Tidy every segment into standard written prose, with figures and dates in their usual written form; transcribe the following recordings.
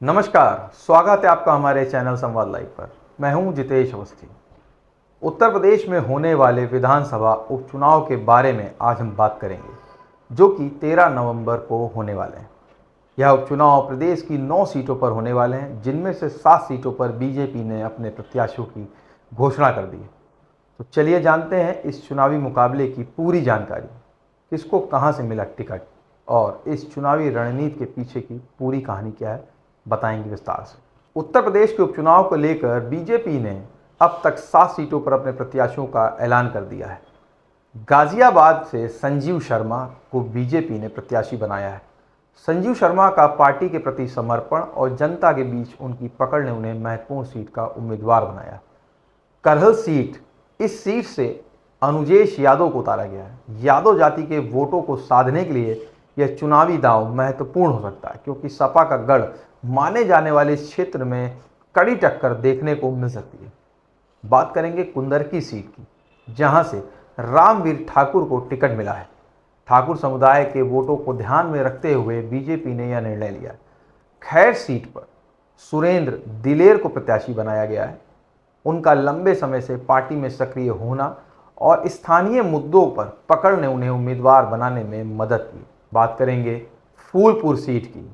नमस्कार, स्वागत है आपका हमारे चैनल संवाद लाइव पर। मैं हूं जितेश अवस्थी। उत्तर प्रदेश में होने वाले विधानसभा उपचुनाव के बारे में आज हम बात करेंगे, जो कि 13 नवंबर को होने वाले हैं। यह उपचुनाव प्रदेश की 9 सीटों पर होने वाले हैं, जिनमें से 7 सीटों पर बीजेपी ने अपने प्रत्याशियों की घोषणा कर दी है। तो चलिए जानते हैं इस चुनावी मुकाबले की पूरी जानकारी, किसको कहां से मिला टिकट और इस चुनावी रणनीति के पीछे की पूरी कहानी क्या है, बताएंगे विस्तार से। उत्तर प्रदेश के उपचुनाव को लेकर बीजेपी ने अब तक 7 सीटों पर अपने प्रत्याशियों का ऐलान कर दिया है। गाजियाबाद से संजीव शर्मा को बीजेपी ने प्रत्याशी बनाया है। संजीव शर्मा का पार्टी के प्रति समर्पण और जनता के बीच उनकी पकड़ ने उन्हें महत्वपूर्ण सीट का उम्मीदवार बनाया। करहल सीट, इस सीट से अनुजेश यादव को उतारा गया है। यादव जाति के वोटों को साधने के लिए यह चुनावी दांव महत्वपूर्ण हो सकता है, क्योंकि सपा का गढ़ माने जाने वाले इस क्षेत्र में कड़ी टक्कर देखने को मिल सकती है। बात करेंगे कुंदरकी सीट की, जहां से रामवीर ठाकुर को टिकट मिला है। ठाकुर समुदाय के वोटों को ध्यान में रखते हुए बीजेपी ने यह निर्णय लिया है। खैर सीट पर सुरेंद्र दिलेर को प्रत्याशी बनाया गया है। उनका लंबे समय से पार्टी में सक्रिय होना और स्थानीय मुद्दों पर पकड़ ने उन्हें उम्मीदवार बनाने में मदद की। बात करेंगे फूलपुर सीट की,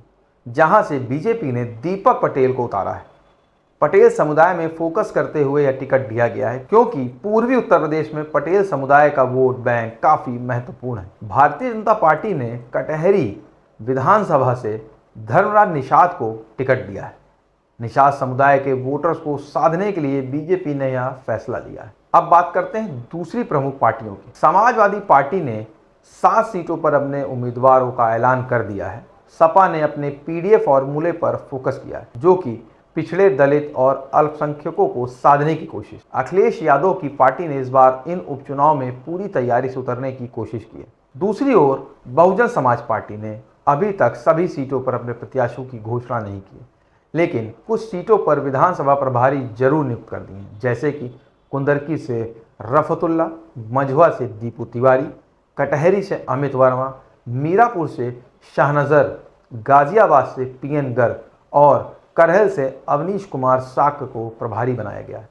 जहां से बीजेपी ने दीपक पटेल को उतारा है। पटेल समुदाय में फोकस करते हुए यह टिकट दिया गया है, क्योंकि पूर्वी उत्तर प्रदेश में पटेल समुदाय का वोट बैंक काफी महत्वपूर्ण है। भारतीय जनता पार्टी ने कटहरी विधानसभा से धर्मराज निषाद को टिकट दिया है। निषाद समुदाय के वोटर्स को साधने के लिए बीजेपी ने यह फैसला लिया है। अब बात करते हैं दूसरी प्रमुख पार्टियों की। समाजवादी पार्टी ने 7 सीटों पर अपने उम्मीदवारों का ऐलान कर दिया है। सपा ने अपने पीडीए फॉर्मूले पर फोकस किया है, जो कि पिछड़े, दलित और अल्पसंख्यकों को साधने की कोशिश। अखिलेश यादव की पार्टी ने इस बार इन उपचुनाव में पूरी तैयारी से उतरने की कोशिश की है। दूसरी ओर बहुजन समाज पार्टी ने अभी तक सभी सीटों पर अपने प्रत्याशियों की घोषणा नहीं की, लेकिन कुछ सीटों पर विधानसभा प्रभारी जरूर नियुक्त कर दिए हैं, जैसे कि कुंदरकी से रफतुल्ला, मझवा से दीपू तिवारी, कटहरी से अमित वर्मा, मीरापुर से शाहनजर, गाजियाबाद से पीएन गर्ग और करहल से अवनीश कुमार साक्य को प्रभारी बनाया गया है।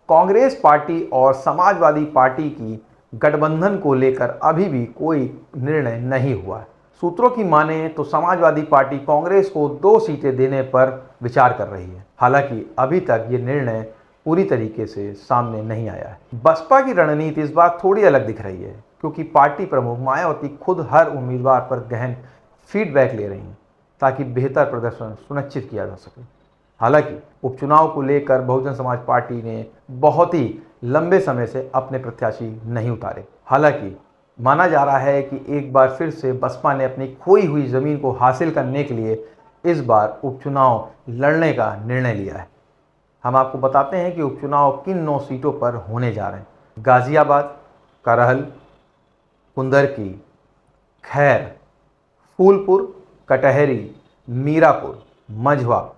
कांग्रेस पार्टी और समाजवादी पार्टी की गठबंधन को लेकर अभी भी कोई निर्णय नहीं हुआ है। सूत्रों की माने तो समाजवादी पार्टी कांग्रेस को 2 सीटें देने पर विचार कर रही है। हालांकि अभी तक ये निर्णय पूरी तरीके से सामने नहीं आया है। बसपा की रणनीति इस बार थोड़ी अलग दिख रही है, क्योंकि पार्टी प्रमुख मायावती खुद हर उम्मीदवार पर गहन फीडबैक ले रही हैं, ताकि बेहतर प्रदर्शन सुनिश्चित किया जा सके। हालांकि उपचुनाव को लेकर बहुजन समाज पार्टी ने बहुत ही लंबे समय से अपने प्रत्याशी नहीं उतारे। हालांकि माना जा रहा है कि एक बार फिर से बसपा ने अपनी खोई हुई जमीन को हासिल करने के लिए इस बार उपचुनाव लड़ने का निर्णय लिया है। हम आपको बताते हैं कि उपचुनाव किन 9 सीटों पर होने जा रहे हैं। गाजियाबाद, करहल, कुंदरकी, खैर, फूलपुर, कटहरी, मीरापुर, मझवा,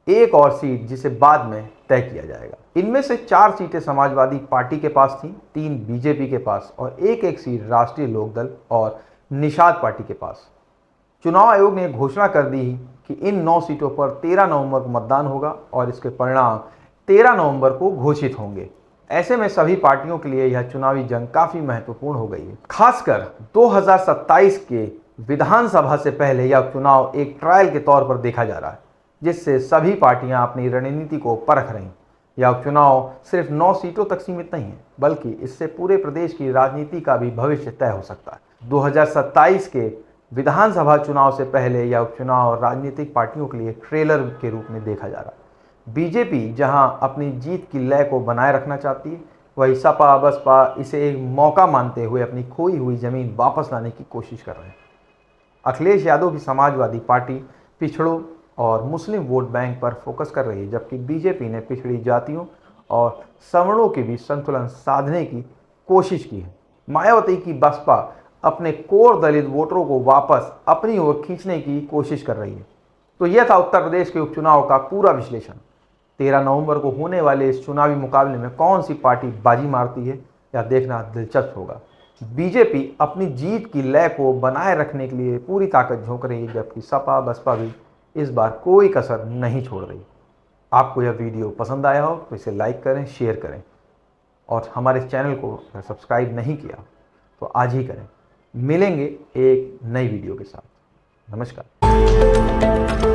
एक और सीट जिसे बाद में तय किया जाएगा। इनमें से 4 सीटें समाजवादी पार्टी के पास थीं, 3 बीजेपी के पास और एक सीट राष्ट्रीय लोकदल और निषाद पार्टी के पास। चुनाव आयोग ने घोषणा कर दी कि इन 9 सीटों पर 13 नवंबर को मतदान होगा और इसके परिणाम 13 नवंबर को घोषित होंगे। ऐसे में सभी पार्टियों के लिए यह चुनावी जंग काफी महत्वपूर्ण हो गई है। खासकर 2027 के विधानसभा से पहले यह चुनाव एक ट्रायल के तौर पर देखा जा रहा है, जिससे सभी पार्टियां अपनी रणनीति को परख रही। यह चुनाव सिर्फ 9 सीटों तक सीमित नहीं है, बल्कि इससे पूरे प्रदेश की राजनीति का भी भविष्य तय हो सकता है। 2027 के विधानसभा चुनाव से पहले यह उपचुनाव राजनीतिक पार्टियों के लिए ट्रेलर के रूप में देखा जा रहा है। बीजेपी जहां अपनी जीत की लय को बनाए रखना चाहती है, वही सपा बसपा इसे एक मौका मानते हुए अपनी खोई हुई जमीन वापस लाने की कोशिश कर रहे हैं। अखिलेश यादव की समाजवादी पार्टी पिछड़ों और मुस्लिम वोट बैंक पर फोकस कर रही है, जबकि बीजेपी ने पिछड़ी जातियों और सवर्णों के बीच संतुलन साधने की कोशिश की है। मायावती की बसपा अपने कोर दलित वोटरों को वापस अपनी ओर खींचने की कोशिश कर रही है। तो यह था उत्तर प्रदेश के उपचुनाव का पूरा विश्लेषण। 13 नवंबर को होने वाले इस चुनावी मुकाबले में कौन सी पार्टी बाजी मारती है, यह देखना दिलचस्प होगा। बीजेपी अपनी जीत की लय को बनाए रखने के लिए पूरी ताकत झोंक रही है, जबकि सपा बसपा भी इस बार कोई कसर नहीं छोड़ रही। आपको यह वीडियो पसंद आया हो तो इसे लाइक करें, शेयर करें और हमारे चैनल को अगर सब्सक्राइब नहीं किया तो आज ही करें। मिलेंगे एक नई वीडियो के साथ। नमस्कार।